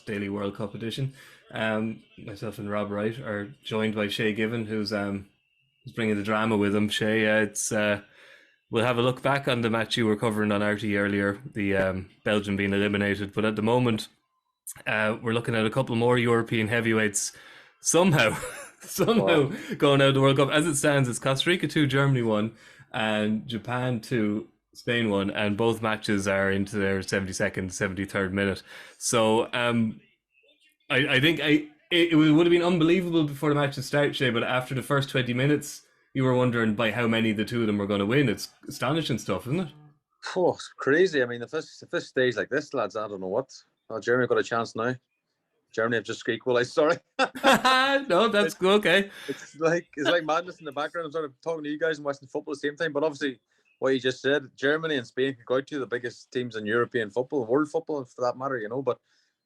Daily World Cup edition. Myself and Rob Wright are joined by Shay Given, who's bringing the drama with him. Shay, we'll have a look back on the match you were covering on RT earlier, the Belgium being eliminated. But at the moment, we're looking at a couple more European heavyweights somehow, Wow. somehow going out of the World Cup. As it stands, it's Costa Rica 2, Germany 1, and Japan 2, Spain 1, and both matches are into their 72nd, 73rd minute. So I think it would have been unbelievable before the match had started, Shay, but after the first 20 minutes, you were wondering by how many the two of them were going to win. It's astonishing stuff, isn't it? Oh, it's crazy. I mean, the first stage like this, lads, I don't know what. Oh, Germany got a chance now. Germany have just equalised. Sorry. No, that's it, good. Okay. it's like madness in the background. I'm sort of talking to you guys and watching football at the same time. But obviously, what you just said, Germany and Spain can go out to the biggest teams in European football, world football for that matter, But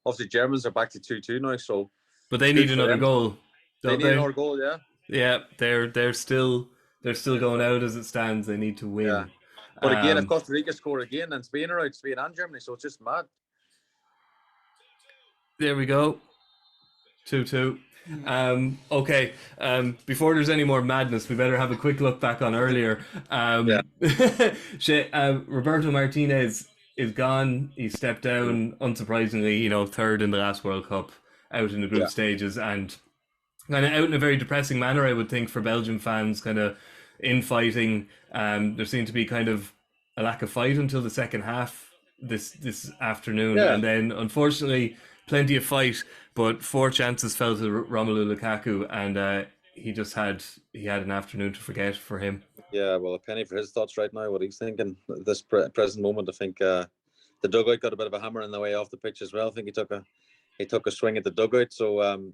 obviously, Germans are back to 2-2 now, so But they need good for another them. goal, They don't need they? another goal, yeah. Yeah, they're still going out as it stands. They need to Yeah. win. But again, if Um, Costa Rica score again, then Spain are out, Spain and Germany, so it's just mad. there we go. 2-2. Yeah. Okay. Before there's any more madness, we better have a quick look back on earlier. Yeah. Roberto Martinez is gone. He stepped down, unsurprisingly, third in the last World Cup, out in the group Yeah. stages, and kind of out in a very depressing manner, I would think, for Belgian fans, kind of infighting. There seemed to be kind of a lack of fight until the second half this afternoon, Yeah. and then unfortunately, plenty of fight, but four chances fell to Romelu Lukaku, and he had an afternoon to forget for him. Yeah, well, a penny for his thoughts right now, what he's thinking at this present moment. I think the dugout got a bit of a hammer in the way off the pitch as well. I think he took a swing at the dugout. So,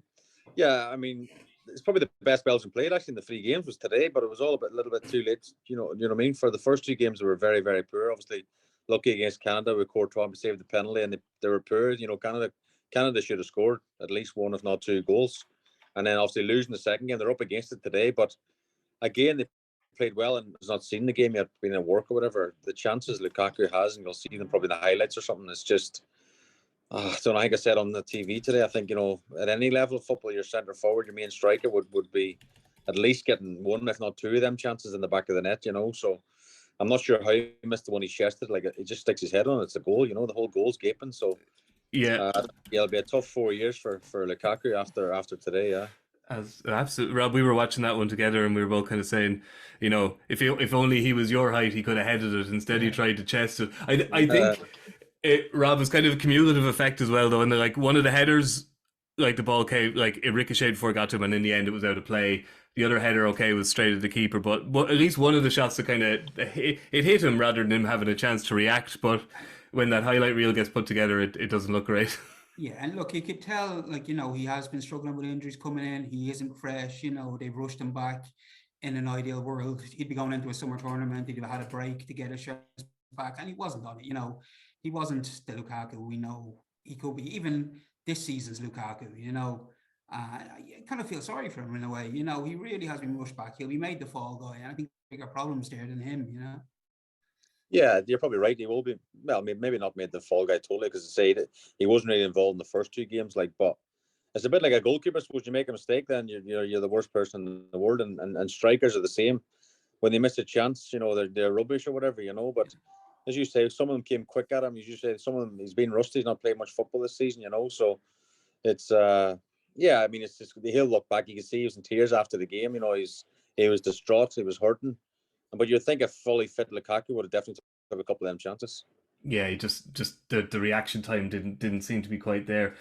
yeah, I mean, it's probably the best Belgium played actually in the three games was today, but it was all a little bit too late. You know what I mean? For the first two games, they were very, very poor. Obviously, lucky against Canada with Courtois saved the penalty, and they were poor. Canada should have scored at least one, if not two goals. And then obviously losing the second game, they're up against it today. But again, they played well and has not seen the game yet, been at work or whatever. The chances Lukaku has, and you'll see them probably in the highlights or something, it's just, I don't know, I think I said on the TV today, I think, at any level of football, your centre forward, your main striker would be at least getting one, if not two of them chances in the back of the net, So I'm not sure how he missed the one he chested. Like, it just sticks his head on. It's a goal, the whole goal's gaping. So, Yeah, yeah, it'll be a tough 4 years for Lukaku after today, yeah. as absolutely, Rob. We were watching that one together, and we were both kind of saying, if only he was your height, he could have headed it. Instead, he tried to chest it. I think Rob, was kind of a cumulative effect as well, though. And like one of the headers, like the ball came, like it ricocheted before it got to him, and in the end, it was out of play. The other header, okay, was straight at the keeper, but at least one of the shots that kind of it hit him rather than him having a chance to react. But when that highlight reel gets put together, it doesn't look great. Yeah, and look, you could tell, like, he has been struggling with injuries coming in. He isn't fresh, they've rushed him back. In an ideal world, he'd be going into a summer tournament, he'd have had a break to get his shots back, and he wasn't on it, He wasn't the Lukaku we know he could be, even this season's Lukaku. I kind of feel sorry for him in a way, he really has been rushed back. He'll be made the fall guy, and I think bigger problems there than him. Yeah, you're probably right. He will be. Well, maybe not made the fall guy totally, because say that he wasn't really involved in the first two games. But it's a bit like a goalkeeper. Suppose you make a mistake, then you're the worst person in the world. And strikers are the same. When they miss a chance, they're rubbish or whatever. But as you say, some of them came quick at him. As you say, some of them he's been rusty. He's not played much football this season. So it's yeah. I mean, it's just he'll look back. You can see he was in tears after the game. He was distraught. He was hurting. But you'd think a fully fit Lukaku would have definitely took a couple of them chances. Yeah, he just the reaction time didn't seem to be quite there.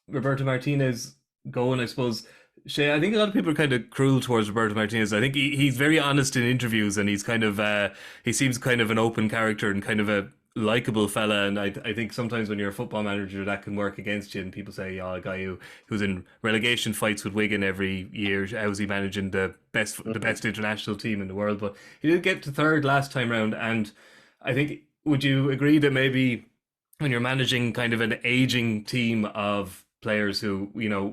Roberto Martinez going, I suppose. Shay, I think a lot of people are kind of cruel towards Roberto Martinez. I think he's very honest in interviews, and he's kind of he seems kind of an open character and kind of a likable fella. And I think sometimes when you're a football manager, that can work against you. And people say, "Oh, a guy who's in relegation fights with Wigan every year, how's he managing the best international team in the world?" But he did get to third last time round, and I think, would you agree that maybe when you're managing kind of an aging team of players who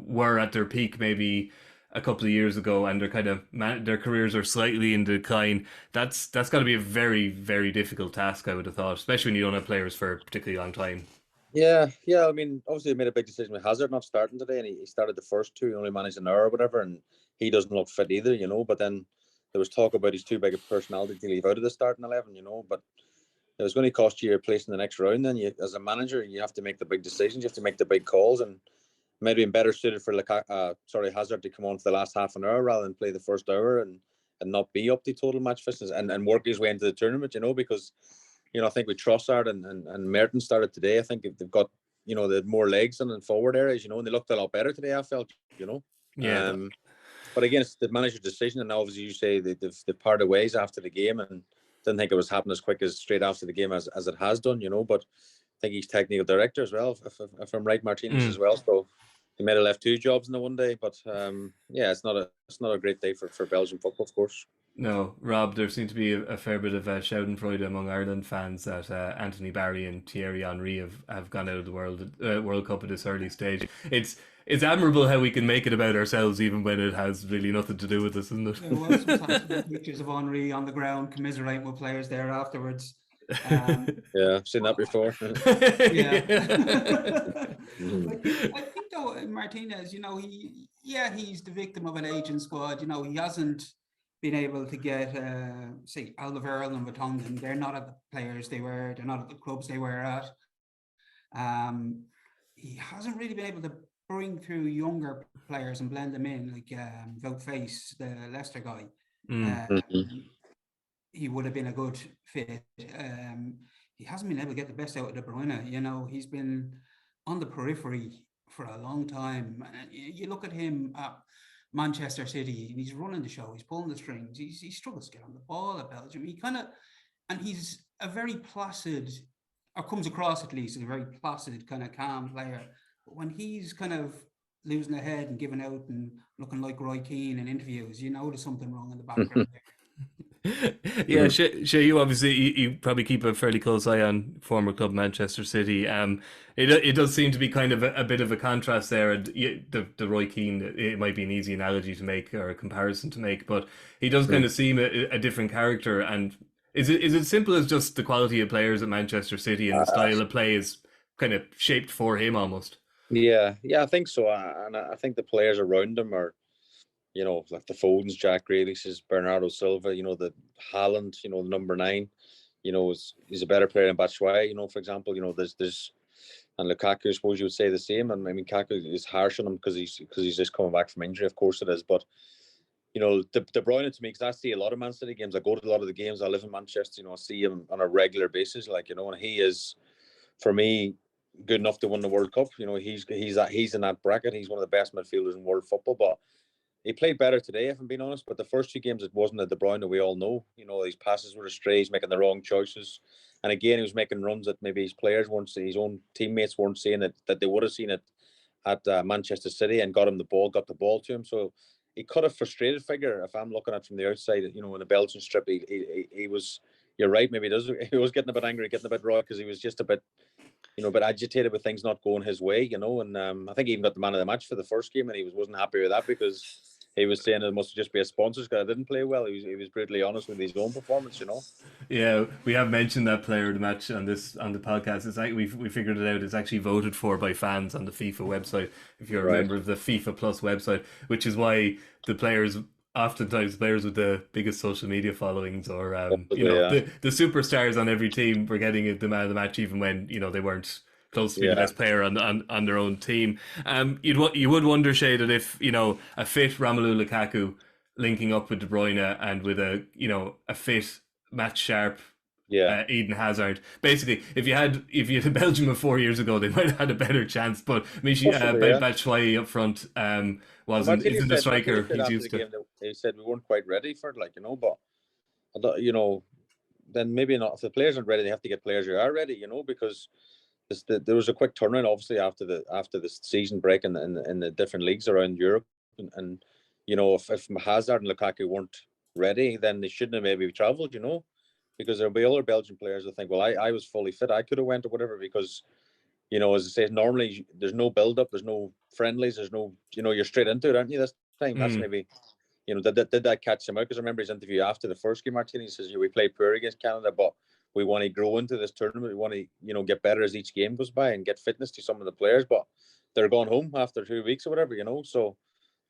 were at their peak maybe a couple of years ago, and they're kind of their careers are slightly in decline, that's got to be a very, very difficult task, I would have thought, especially when you don't have players for a particularly long time. Yeah. I mean, obviously, he made a big decision with Hazard not starting today, and he started the first two, he only managed an hour or whatever, and he doesn't look fit either, But then there was talk about he's too big a personality to leave out of the starting 11, But it was going to cost you your place in the next round. Then, as a manager, you have to make the big decisions, you have to make the big calls, and maybe been better suited for Hazard to come on for the last half an hour rather than play the first hour and not be up the total match fitness and work his way into the tournament, because I think with Trossard and Mertens started today. I think they've got they had more legs in forward areas, and they looked a lot better today. I felt, Yeah. But again, it's the manager's decision, and obviously you say they've parted ways after the game, and didn't think it was happening as quick as straight after the game as it has done, But I think he's technical director as well, if I'm right, Martinez as well. So he might have left two jobs in the one day, but yeah, it's not a great day for Belgian football, of course. No, Rob, there seemed to be a fair bit of schadenfreude among Ireland fans that Anthony Barry and Thierry Henry have gone out of the World Cup at this early stage. It's admirable how we can make it about ourselves even when it has really nothing to do with us, isn't it? There was some pictures of Henry on the ground commiserating with players there afterwards. Yeah, I've seen that before. Yeah. I think though Martinez, he's the victim of an aging squad. He hasn't been able to get say Alderweireld and Vertonghen. They're not at the players they were. They're not at the clubs they were at. He hasn't really been able to bring through younger players and blend them in, like Wout Faes, the Leicester guy. He would have been a good fit. He hasn't been able to get the best out of De Bruyne. He's been on the periphery for a long time. You look at him at Manchester City, and he's running the show. He's pulling the strings. He struggles to get on the ball at Belgium. And he's a very placid, or comes across at least as a very placid, kind of calm player. But when he's kind of losing the head and giving out and looking like Roy Keane in interviews, there's something wrong in the background there. Yeah, Shay, you obviously you probably keep a fairly close eye on former club Manchester City. It does seem to be kind of a bit of a contrast there. And the Roy Keane, it might be an easy analogy to make or a comparison to make, but he does kind of seem a different character. And is it simple as just the quality of players at Manchester City and the style of play is kind of shaped for him almost? Yeah, I think so. And I think the players around him are, like the Fodens, Jack Grealish's, Bernardo Silva, the Haaland, the number 9, he's a better player than Batshuayi, for example, there's and Lukaku, I suppose you would say the same. And I mean, Lukaku is harsh on him because he's just coming back from injury, of course it is. But, De Bruyne to me, because I see a lot of Man City games, I go to a lot of the games, I live in Manchester, I see him on a regular basis, and he is, for me, good enough to win the World Cup. He's in that bracket. He's one of the best midfielders in world football, but he played better today, if I'm being honest. But the first 2 games, it wasn't a De Bruyne that we all know. These passes were astray. He's making the wrong choices. And again, he was making runs that maybe his players weren't seeing, his own teammates weren't seeing it, that they would have seen it at Manchester City, and got the ball to him. So he could have frustrated figure if I'm looking at from the outside. In the Belgian strip, he was. You're right. Maybe he was getting a bit angry, getting a bit raw, because he was just a bit. But agitated with things not going his way, and I think he even got the man of the match for the first game, and he wasn't happy with that because he was saying it must just be a sponsors because I didn't play well. He was brutally honest with his own performance, Yeah, we have mentioned that player of the match on the podcast. It's like we figured it out. It's actually voted for by fans on the FIFA website. If you're a member of the FIFA Plus website, which is why oftentimes players with the biggest social media followings or the superstars on every team were getting the man of the match even when they weren't close to be the best player on their own team. You would wonder, Shay, that if a fit Romelu Lukaku linking up with De Bruyne and with a fit match sharp Eden Hazard. Basically, if you had Belgium of 4 years ago, they might have had a better chance. But Batshuayi up front isn't the striker he's used to. He said we weren't quite ready for it, but then maybe not. If the players aren't ready, they have to get players who are ready, because there was a quick turnaround, obviously, after the season break in the different leagues around Europe, and if Hazard and Lukaku weren't ready, then they shouldn't have maybe travelled, because there'll be other Belgian players that think, well, I was fully fit, I could have went or whatever, because as I say, normally there's no build up, there's no friendlies, there's no, you're straight into it, aren't you? This time, that's maybe, did that catch him out? Because I remember his interview after the first game, Martinez says, we played poor against Canada, but we want to grow into this tournament. We want to, get better as each game goes by and get fitness to some of the players. But they're going home after 2 weeks or whatever, so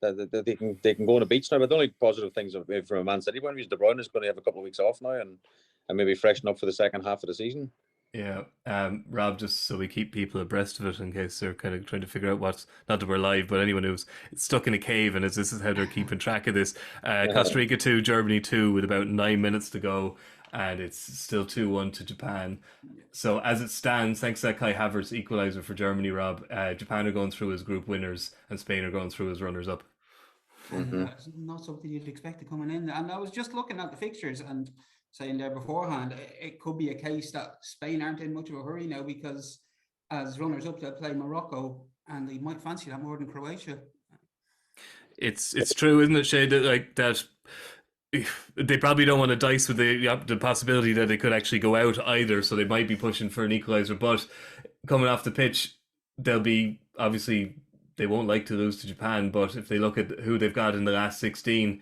that they can go on the beach now. But the only positive things from a Man City point of view is De Bruyne is going to have a couple of weeks off now and maybe freshen up for the second half of the season. Yeah, Rob, just so we keep people abreast of it in case they're kind of trying to figure out what's, not that we're live, but anyone who's stuck in a cave and this is how they're keeping track of this. Costa Rica 2, Germany 2 with about 9 minutes to go, and it's still 2-1 to Japan. So as it stands, thanks to that Kai Havertz equaliser for Germany, Rob, Japan are going through as group winners and Spain are going through as runners-up. That's not something you'd expect to coming in. And I was just looking at the fixtures and saying there beforehand, it could be a case that Spain aren't in much of a hurry now because as runners-up, they'll play Morocco and they might fancy that more than Croatia. It's true, isn't it, Shay, that they probably don't want to dice with the possibility that they could actually go out either, so they might be pushing for an equaliser. But coming off the pitch, they'll be, obviously, they won't like to lose to Japan, but if they look at who they've got in the last 16,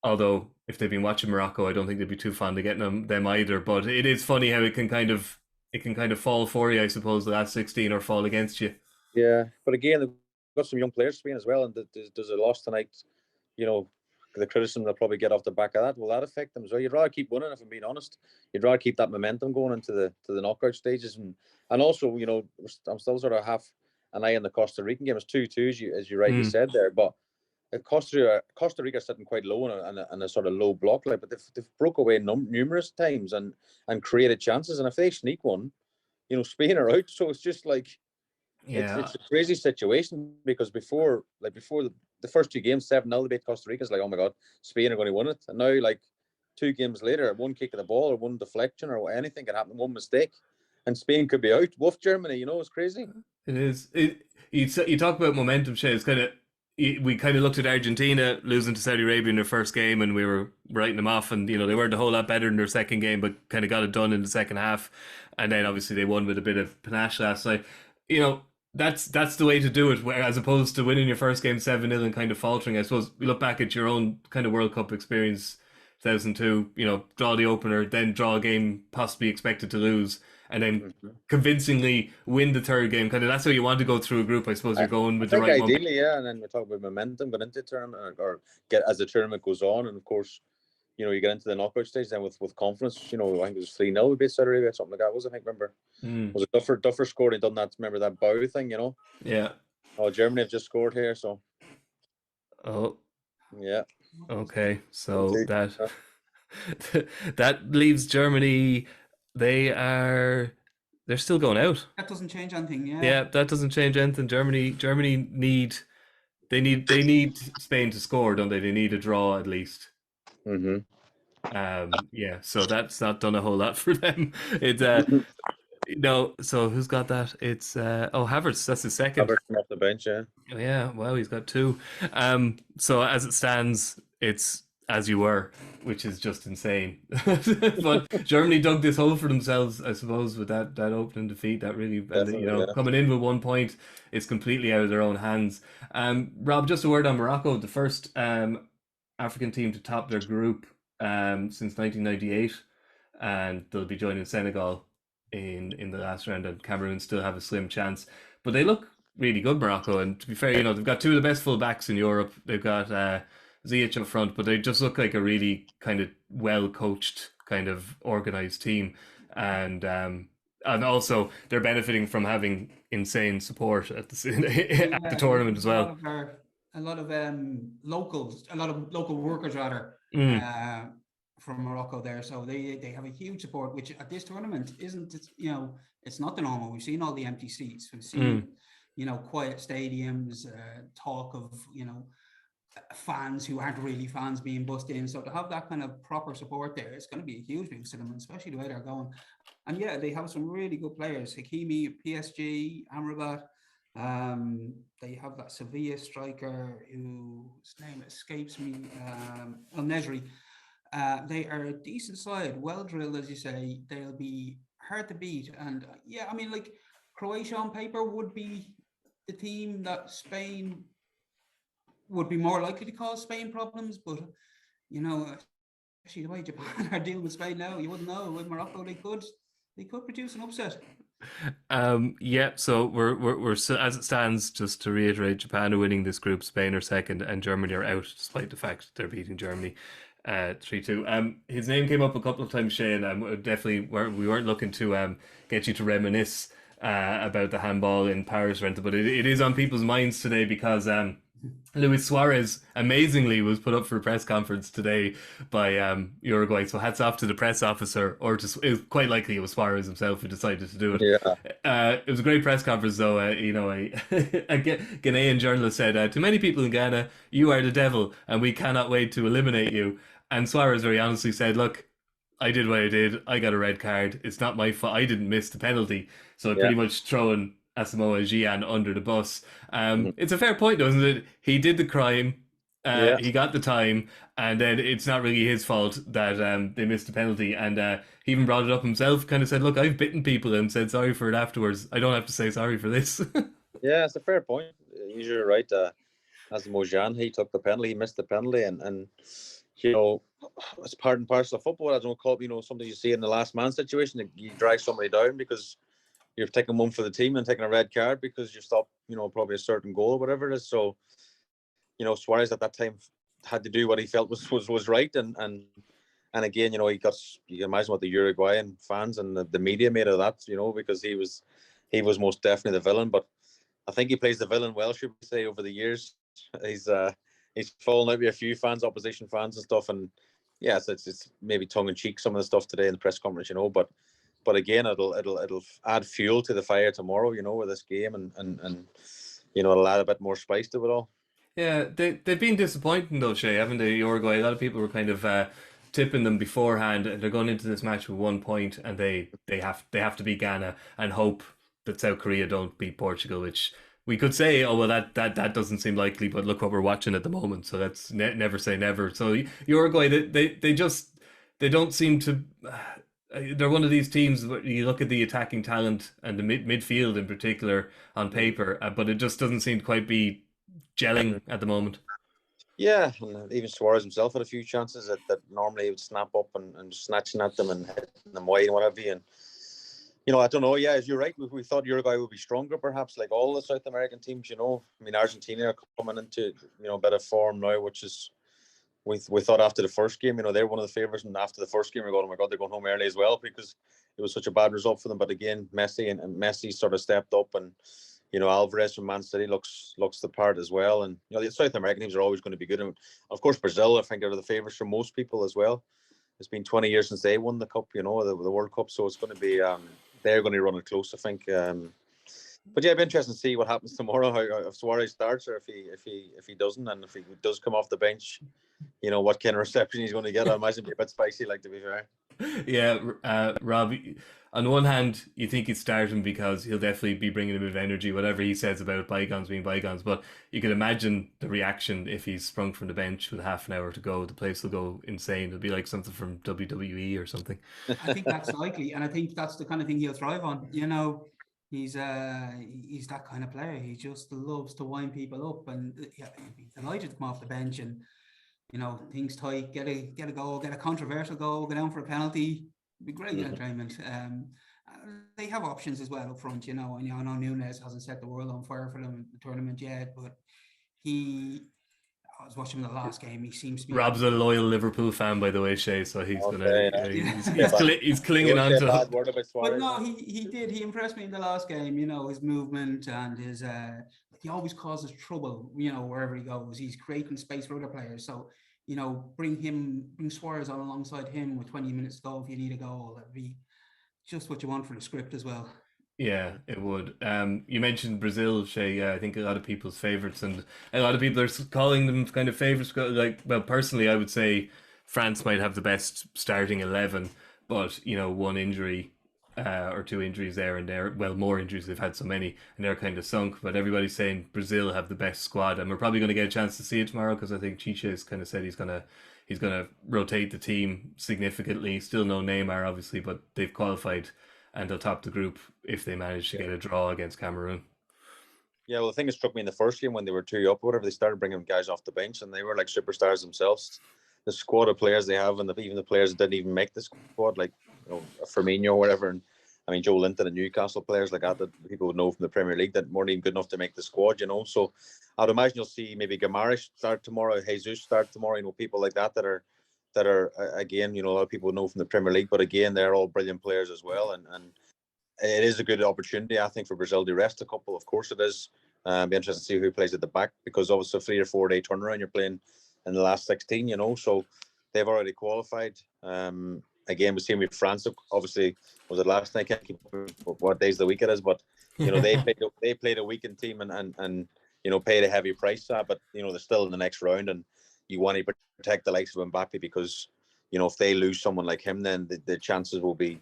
although if they've been watching Morocco, I don't think they'd be too fond of getting them either. But it is funny how it can kind of fall for you, I suppose, the last 16, or fall against you. Yeah, but again, they've got some young players Spain as well, and there's a loss tonight. The criticism they'll probably get off the back of that, will that affect them as well? You'd rather keep winning, if I'm being honest. You'd rather keep that momentum going into the knockout stages, and also, I'm still sort of half an eye on the Costa Rican game. It's 2-2 as you rightly said there, but Costa Rica is sitting quite low on a sort of low block, but they've broke away numerous times and created chances, and if they sneak one, Spain are out. So it's just like, it's a crazy situation, because before the first 2 games, 7-0, they beat Costa Rica. It's like, oh my God, Spain are going to win it. And now, like 2 games later, one kick of the ball or one deflection or anything can happen, one mistake, and Spain could be out. Woof, Germany, it's crazy. It is. You talk about momentum, Shay. It's we kind of looked at Argentina losing to Saudi Arabia in their first game, and we were writing them off, and they weren't a whole lot better in their second game, but kind of got it done in the second half, and then obviously they won with a bit of panache last night. That's the way to do it, as opposed to winning your first game 7-0 and kind of faltering. I suppose we look back at your own kind of World Cup experience, 2002. Draw the opener, then draw a game possibly expected to lose, and then convincingly win the third game. Kind of that's how you want to go through a group. I suppose you're going with the right momentum. Ideally, yeah. And then we talk about momentum going into the tournament, or get as the tournament goes on, and of course, you get into the knockout stage then with confidence. I think it was 3-0 we beat Saudi Arabia, something like that. I think, remember? Was it Duffer scored and done that? Remember that bow thing? Yeah. Oh, Germany have just scored here, so. Oh. Yeah. Okay, so that leaves Germany. They're still going out. That doesn't change anything. Yeah, that doesn't change anything. Germany need Spain to score, don't they? They need a draw at least. Yeah, so that's not done a whole lot for them. It's so who's got that? It's Havertz, that's his second. Havertz off the bench, yeah. Yeah, wow, he's got 2. So as it stands, it's as you were, which is just insane. But Germany dug this hole for themselves, I suppose, with that opening defeat. That really, coming in with 1 point, it's completely out of their own hands. Rob, just a word on Morocco, the first African team to top their group since 1998, and they'll be joining Senegal in the last round, and Cameroon still have a slim chance. But they look really good, Morocco, and to be fair, they've got 2 of the best full backs in Europe. They've got Ziyech up front, but they just look like a really kind of well coached, kind of organized team, and also they're benefiting from having insane support at the tournament as well. A lot of local workers rather from Morocco there, so they have a huge support, which at this tournament isn't. It's not the normal. We've seen all the empty seats. We've seen quiet stadiums, talk of fans who aren't really fans being bussed in. So to have that kind of proper support there, it's going to be a huge boost to them, especially the way they're going. And yeah, they have some really good players. Hakimi, PSG, Amrabat. They have that Sevilla striker whose name escapes me, El Nesri. They are a decent side, well drilled, as you say. They'll be hard to beat. And yeah, I mean, like Croatia on paper would be the team that Spain would be more likely to cause Spain problems, but Actually, the way Japan are dealing with Spain now, you wouldn't know. With Morocco, they could produce an upset. Yeah, so we're as it stands, just to reiterate, Japan are winning this group, Spain are second, and Germany are out, despite the fact they're beating Germany 3-2. His name came up a couple of times, Shane, and we weren't looking to get you to reminisce about the handball in Paris or anything, but it is on people's minds today because Luis Suarez amazingly was put up for a press conference today by Uruguay. So hats off to the press officer, or just it was quite likely it was Suarez himself who decided to do it. Yeah. It was a great press conference, though. A Ghanaian journalist said, "To many people in Ghana, you are the devil, and we cannot wait to eliminate you." And Suarez very honestly said, "Look, I did what I did. I got a red card. It's not my fault. I didn't miss the penalty." So Yeah. pretty much throwing Asamoah Gyan under the bus. Mhm. It's a fair point, though, isn't it? He did the crime. Yeah. He got the time, and then it's not really his fault that they missed the penalty. And he even brought it up himself, kind of said, "Look, I've bitten people and said sorry for it afterwards. I don't have to say sorry for this." Yeah, it's a fair point. You're right. As Mojan, he took the penalty, he missed the penalty, and it's part and parcel of football. I don't call it, something you see in the last man situation. You drag somebody down because you're taking one for the team and taking a red card because you stopped, probably a certain goal or whatever it is. So, Suarez at that time had to do what he felt was right, and again, you can imagine what the Uruguayan fans and the media made of that, because he was most definitely the villain. But I think he plays the villain well, should we say, over the years. He's fallen out with a few fans, opposition fans and stuff, and yeah, it's maybe tongue in cheek some of the stuff today in the press conference, but again, it'll add fuel to the fire tomorrow, with this game, and it'll add a bit more spice to it all. Yeah, they've been disappointing though, Shay, haven't they? Uruguay. A lot of people were kind of tipping them beforehand. They're going into this match with 1 point, and they have to beat Ghana and hope that South Korea don't beat Portugal, which we could say, oh well, that doesn't seem likely, but look what we're watching at the moment. So that's never say never. So Uruguay, they don't seem to. They're one of these teams where you look at the attacking talent and the midfield in particular on paper, but it just doesn't seem to quite be gelling at the moment. Yeah, and even Suarez himself had a few chances that normally he would snap up and snatching at them and hitting them wide and whatever. And I don't know. Yeah, as you're right, we thought Uruguay would be stronger, perhaps, like all the South American teams. I mean, Argentina are coming into a bit of form now, which is we thought after the first game, they're one of the favourites, and after the first game, we're going, oh my God, they're going home early as well because it was such a bad result for them. But again, Messi and Messi sort of stepped up, and Alvarez from Man City looks the part as well. And the South American teams are always going to be good, and of course Brazil, I think, are the favourites for most people as well. It's been 20 years since they won the cup, the World Cup, so it's going to be they're going to run it close, I think. But yeah, it'd be interesting to see what happens tomorrow. How if Suarez starts or if he doesn't, and if he does come off the bench, what kind of reception he's going to get. I imagine it'd be a bit spicy, to be fair. Yeah, Rob. On one hand, you think he'd start him because he'll definitely be bringing a bit of energy, whatever he says about bygones being bygones. But you can imagine the reaction if he's sprung from the bench with half an hour to go. The place will go insane. It'll be like something from WWE or something. I think that's likely, and I think that's the kind of thing he'll thrive on. He's that kind of player. He just loves to wind people up, and he'd be delighted to come off the bench and things tight, get a goal, get a controversial goal, go down for a penalty. It'd be great entertainment. They have options as well up front, and I know Nunes hasn't set the world on fire for them in the tournament yet, but I was watching the last game. He seems to be. Rob's a loyal Liverpool fan, by the way, Shay. So he's he's clinging on to. But no, he did. He impressed me in the last game. His movement and his. He always causes trouble. Wherever he goes, he's creating space for other players. So bring Suarez on alongside him with 20 minutes to go if you need a goal. That'd be just what you want for the script as well. Yeah, it would. You mentioned Brazil, Shay. I think a lot of people's favourites, and a lot of people are calling them kind of favourites. Personally, I would say France might have the best starting 11, but one injury or two injuries there and there. Well, more injuries. They've had so many, and they're kind of sunk. But everybody's saying Brazil have the best squad, and we're probably going to get a chance to see it tomorrow because I think Chicha has kind of said he's gonna rotate the team significantly. Still no Neymar, obviously, but they've qualified. And they'll top the group if they manage to get a draw against Cameroon. Yeah, well, the thing that struck me in the first game when they were 2 up or whatever, they started bringing guys off the bench and they were like superstars themselves. the squad of players they have, and even the players that didn't even make the squad, like Firmino or whatever, and I mean Joe Linton and Newcastle players like that people would know from the Premier League that weren't even good enough to make the squad, So I'd imagine you'll see maybe Gamarish start tomorrow, Jesus start tomorrow, people like that are again, a lot of people know from the Premier League, but again, they're all brilliant players as well, and it is a good opportunity, I think, for Brazil to rest a couple. Of course, it is. Be interested to see who plays at the back, because obviously 3 or 4 day turnaround, you're playing in the last 16, So they've already qualified. Again, we've seen with France. Obviously, was it last night? I can't keep up what days of the week it is, but they played a weekend team and paid a heavy price for that. But they're still in the next round, and you want to protect the likes of Mbappe, because if they lose someone like him, then the chances will be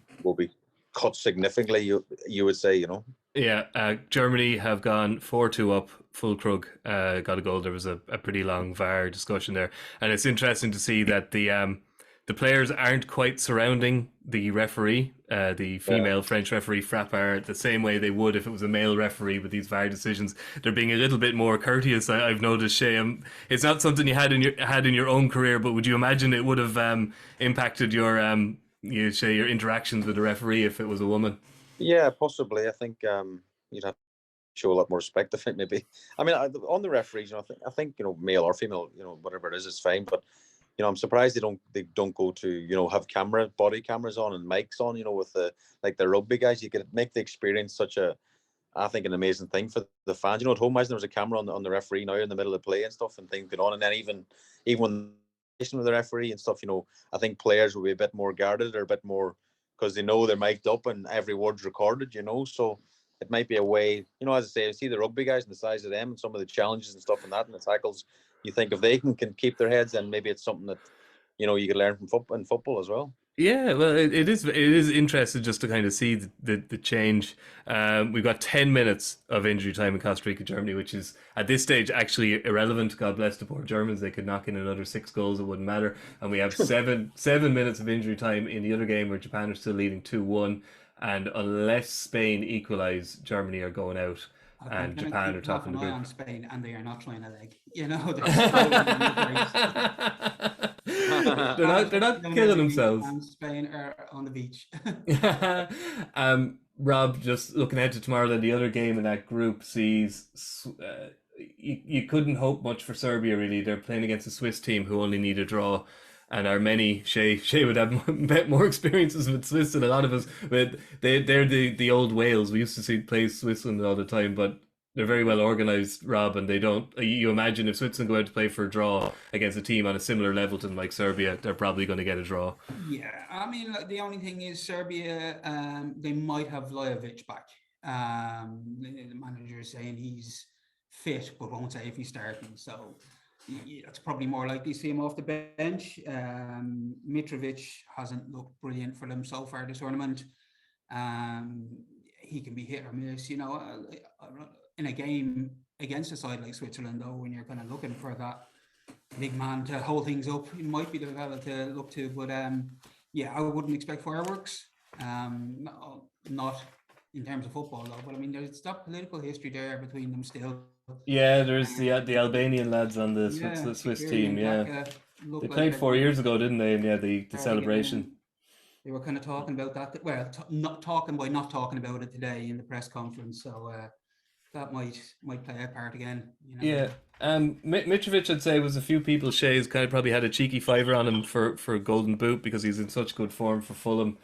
cut significantly. You would say, Yeah, Germany have gone 4-2 up. Fulkrug got a goal. There was a pretty long VAR discussion there, and it's interesting to see that the players aren't quite surrounding the referee, the female French referee Frappard, the same way they would if it was a male referee with these VAR decisions. They're being a little bit more courteous. I've noticed, Shay. It's not something you had in your own career, but would you imagine it would have impacted your Shay, your interactions with the referee if it was a woman? Yeah, possibly. I think you'd have to show a lot more respect. I think maybe. I mean, on the referees, I think male or female, whatever it is, it's fine. But I'm surprised they don't go to have body cameras on and mics on. With the rugby guys, you could make the experience such I think an amazing thing for the fans. At home, there was a camera on the referee now in the middle of play and stuff, and things going on, and then even when with the referee and stuff, I think players will be a bit more guarded, or a bit more, because they know they're mic'd up and every word's recorded, so it might be a way, as I say, I see the rugby guys and the size of them and some of the challenges and stuff and that and the tackles. You think if they can keep their heads, then maybe it's something that, you can learn from football as well. Yeah, well, it is interesting just to kind of see the change. We've got 10 minutes of injury time in Costa Rica, Germany, which is at this stage actually irrelevant. God bless the poor Germans; they could knock in another 6 goals, it wouldn't matter. And we have 7 minutes of injury time in the other game where Japan are still leading 2-1. And unless Spain equalise, Germany are going out. And Japan are top in the group. On Spain, and they are not trying a leg. They're not killing themselves. And Spain are on the beach. Rob, just looking ahead to tomorrow, then the other game in that group sees you couldn't hope much for Serbia, really. They're playing against a Swiss team who only need a draw. And our many, Shay would have more experiences with Swiss than a lot of us. But they're the old Wales. We used to play Switzerland all the time, but they're very well organised, Rob, and they don't. You imagine if Switzerland go out to play for a draw against a team on a similar level to them like Serbia, they're probably going to get a draw. Yeah, I mean, the only thing is Serbia, they might have Lajovic back. The manager is saying he's fit, but won't say if he's starting. So it's probably more likely to see him off the bench. Mitrovic hasn't looked brilliant for them so far this tournament. He can be hit or miss, in a game against a side like Switzerland, though, when you're kind of looking for that big man to hold things up, he might be the fella to look to. But I wouldn't expect fireworks. Not in terms of football, though. But I mean, there's that political history there between them still. Yeah, there's the Albanian lads on the Swiss team. Yeah, they played 4 years ago, didn't they? And the celebration. They were kind of talking about that. Well, not talking about it today in the press conference. So that might play a part again. Yeah. Mitrovic, I'd say, was a few people. Shay's kind of probably had a cheeky fiver on him for Golden Boot because he's in such good form for Fulham.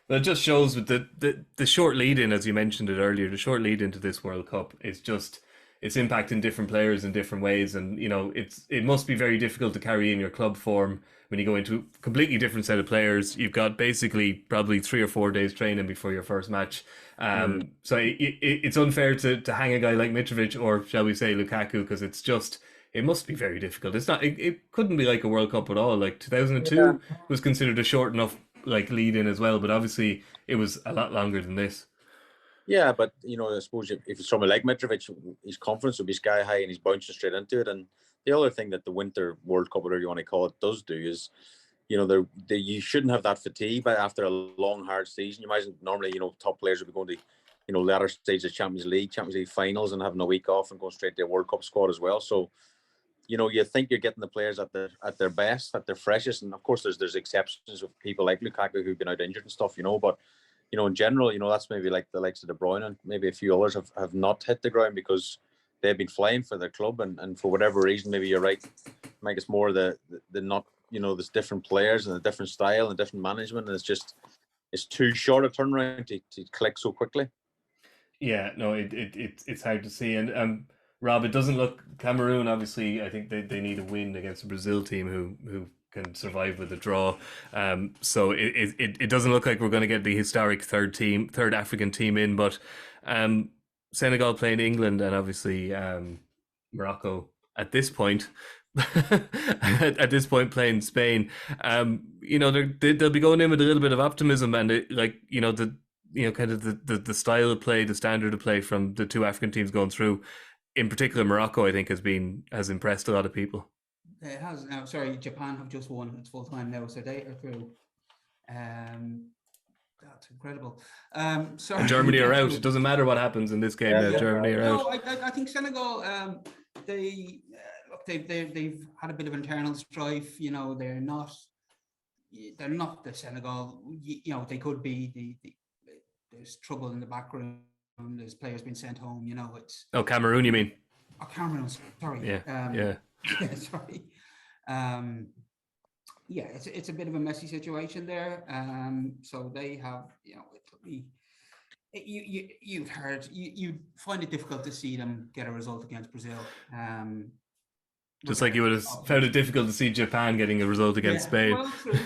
But it just shows with the short lead in, as you mentioned it earlier, the short lead into this World Cup is just, it's impacting different players in different ways, and it must be very difficult to carry in your club form when you go into a completely different set of players. You've got basically probably 3 or 4 days training before your first match. So it's unfair to hang a guy like Mitrovic, or shall we say Lukaku, because it must be very difficult. It couldn't be like a World Cup at all. Like 2002 was considered a short enough lead in as well, but obviously it was a lot longer than this. Yeah, but I suppose if it's someone like Mitrovic, his confidence will be sky high and he's bouncing straight into it. And the other thing that the Winter World Cup, whatever you want to call it, does do is, you shouldn't have that fatigue after a long, hard season. You imagine normally, top players would be going to, latter stages of Champions League finals and having a week off and going straight to a World Cup squad as well. So you think you're getting the players at their best, at their freshest, and of course there's exceptions with people like Lukaku who've been out injured and stuff, but in general, that's maybe like the likes of De Bruyne and maybe a few others have not hit the ground because they've been flying for their club, and for whatever reason, maybe you're right, Mike, it's more the not, there's different players and a different style and different management, and it's too short a turnaround to click so quickly. Yeah, no, it's hard to see. And Rob, it doesn't look Cameroon. Obviously, I think they need a win against the Brazil team who can survive with a draw. So it doesn't look like we're going to get the historic third African team in. But Senegal playing England and obviously Morocco at this point. At this point, playing Spain, they'll be going in with a little bit of optimism and kind of the style of play, the standard of play from the two African teams going through. In particular, Morocco, I think, has impressed a lot of people. It has. Now, sorry, Japan have just won. It's full time now, so they are through. That's incredible. Sorry. And Germany are out. It doesn't matter what happens in this game. Germany are out. I think Senegal. They've had a bit of internal strife. They're not the Senegal. They could be. There's trouble in the background. There's players being sent home. It's. Oh, Cameroon, you mean? Oh, Cameroon. Sorry. Yeah. Sorry. It's a bit of a messy situation there. So they have, you've heard, you find it difficult to see them get a result against Brazil. Just like you would have found it difficult to see Japan getting a result against Spain. Well, true.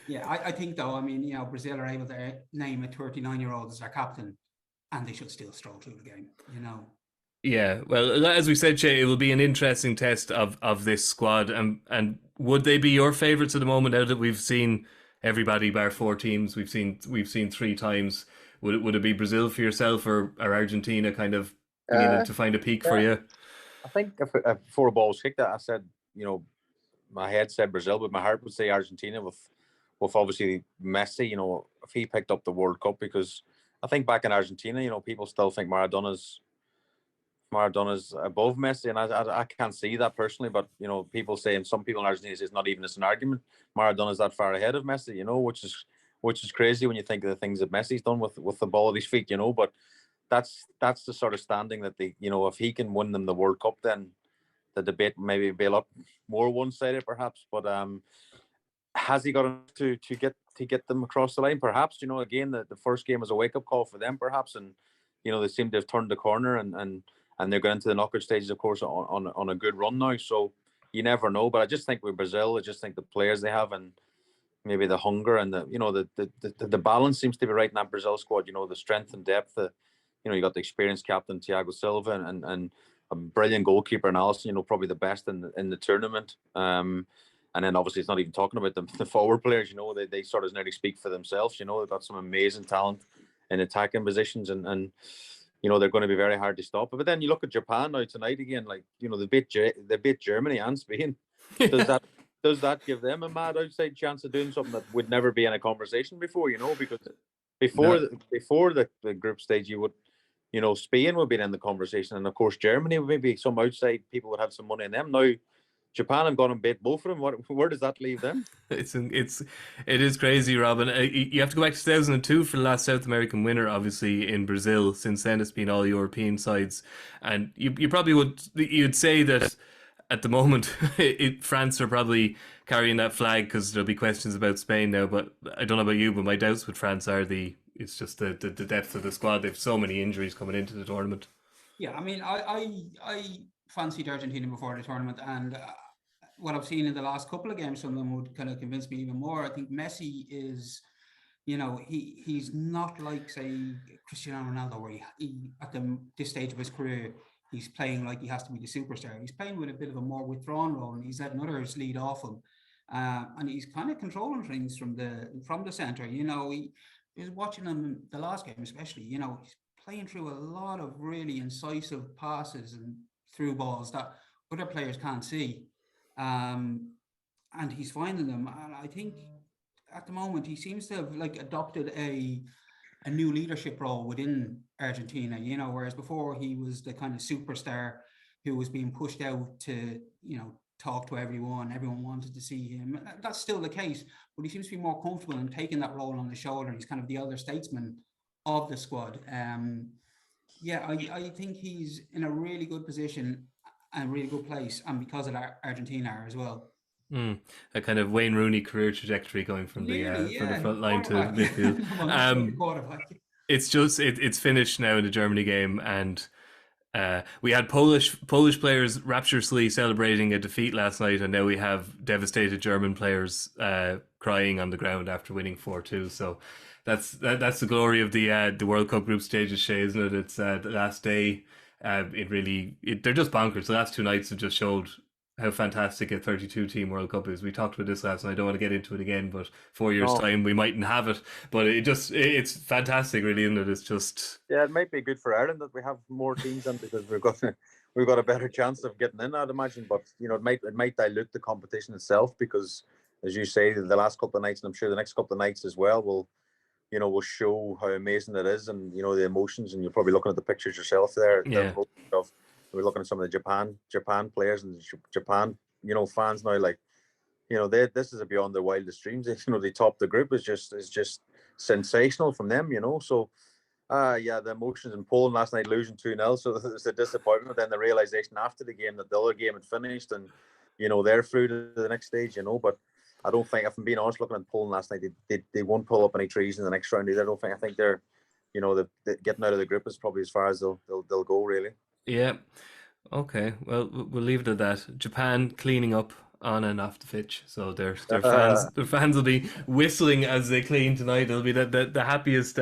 Yeah, I think though, Brazil are able to name a 39-year-old as their captain, and they should still stroll through the game, Yeah, well, as we said, Shay, it will be an interesting test of this squad. And would they be your favourites at the moment? Now that we've seen everybody bar 4 teams, we've seen 3 times. Would it be Brazil for yourself or Argentina kind of beginning to find a peak for you? I think if before a ball was kicked, I said, my head said Brazil, but my heart would say Argentina with obviously Messi. If he picked up the World Cup, because I think back in Argentina, people still think Maradona's above Messi, and I can't see that personally. But people saying, some people in Argentina say it's not even an argument. Maradona's that far ahead of Messi, which is crazy when you think of the things that Messi's done with the ball at his feet, But that's the sort of standing that if he can win them the World Cup, then the debate maybe be a lot more one-sided, perhaps. But has he got enough to get them across the line? Perhaps. Again, the first game was a wake-up call for them, perhaps, and they seem to have turned the corner and they're going into the knockout stages, of course, on a good run now. So you never know. But I just think with Brazil, I just think the players they have and maybe the hunger and the balance seems to be right in that Brazil squad. The strength and depth. You got the experienced captain Thiago Silva and a brilliant goalkeeper in Alisson. Probably the best in the tournament. And then obviously it's not even talking about the forward players. They sort of nearly speak for themselves. They've got some amazing talent in attacking positions and. They're going to be very hard to stop. But then you look at Japan now tonight again, they beat Germany and Spain. Does that give them a mad outside chance of doing something that would never be in a conversation before? Because before the group stage, you would, Spain would be in the conversation, and of course Germany would maybe some outside people would have some money in them. Now Japan have gone and beat both of them. Where does that leave them? It is crazy, Robin. You have to go back to 2002 for the last South American winner, obviously in Brazil. Since then, it's been all European sides, and you probably you'd say that at the moment France are probably carrying that flag because there'll be questions about Spain now. But I don't know about you, but my doubts with France are it's just the depth of the squad. They've so many injuries coming into the tournament. Yeah, I fancied Argentina before the tournament, and what I've seen in the last couple of games from them would kind of convince me even more. I think Messi is, he's not like, say, Cristiano Ronaldo, where he at this stage of his career, he's playing like he has to be the superstar. He's playing with a bit of a more withdrawn role, and he's letting others lead off him, and he's kind of controlling things from the center. He was watching him the last game, especially. He's playing through a lot of really incisive passes and through balls that other players can't see, and he's finding them. And I think at the moment he seems to have adopted a new leadership role within Argentina. Whereas before he was the kind of superstar who was being pushed out to, talk to everyone. Everyone wanted to see him. That's still the case, but he seems to be more comfortable in taking that role on the shoulder. He's kind of the elder statesman of the squad. I think he's in a really good position and a really good place, and because of that, Argentina are as well. A kind of Wayne Rooney career trajectory going from Nearly, from the yeah, front line to quarterback. midfield. Well, not quite a quarterback. It's just it's finished now in the Germany game, and we had Polish players rapturously celebrating a defeat last night, and now we have devastated German players crying on the ground after winning 4-2. So that's the glory of the World Cup group stages, Shay, isn't it? It's the last day. They're just bonkers. The last 2 nights have just showed how fantastic a 32 team World Cup is. We talked about this last night. I don't want to get into it again, but 4 years time we mightn't have it. But it's fantastic, really, isn't it? It's just it might be good for Ireland that we have more teams in, because we've got a better chance of getting in, I'd imagine. But it might dilute the competition itself, because, as you say, the last couple of nights, and I'm sure the next couple of nights as well, will show how amazing it is, and the emotions. And you're probably looking at the pictures yourself there. Yeah. We're looking at some of the Japan players and Japan, fans now. Like, this is beyond their wildest dreams. They top the group is just sensational from them. So, the emotions in Poland last night, losing 2-0. So there's a disappointment. Then the realization after the game that the other game had finished, and they're through to the next stage. But I don't think, if I'm being honest, looking at Poland last night, they won't pull up any trees in the next round either. I think they're, the getting out of the group is probably as far as they'll go, really. Yeah. Okay. Well, we'll leave it at that. Japan cleaning up on and off the pitch, so their fans will be whistling as they clean tonight. It'll be the happiest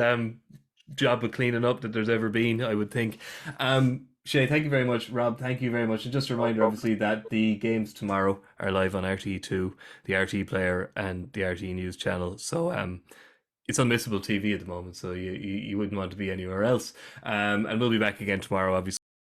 job of cleaning up that there's ever been, I would think. Shay, thank you very much. Rob, thank you very much. And just a reminder, obviously, that the games tomorrow are live on RTE2, the RTE player, and the RTE News channel. So it's unmissable TV at the moment, so you wouldn't want to be anywhere else. And we'll be back again tomorrow, obviously.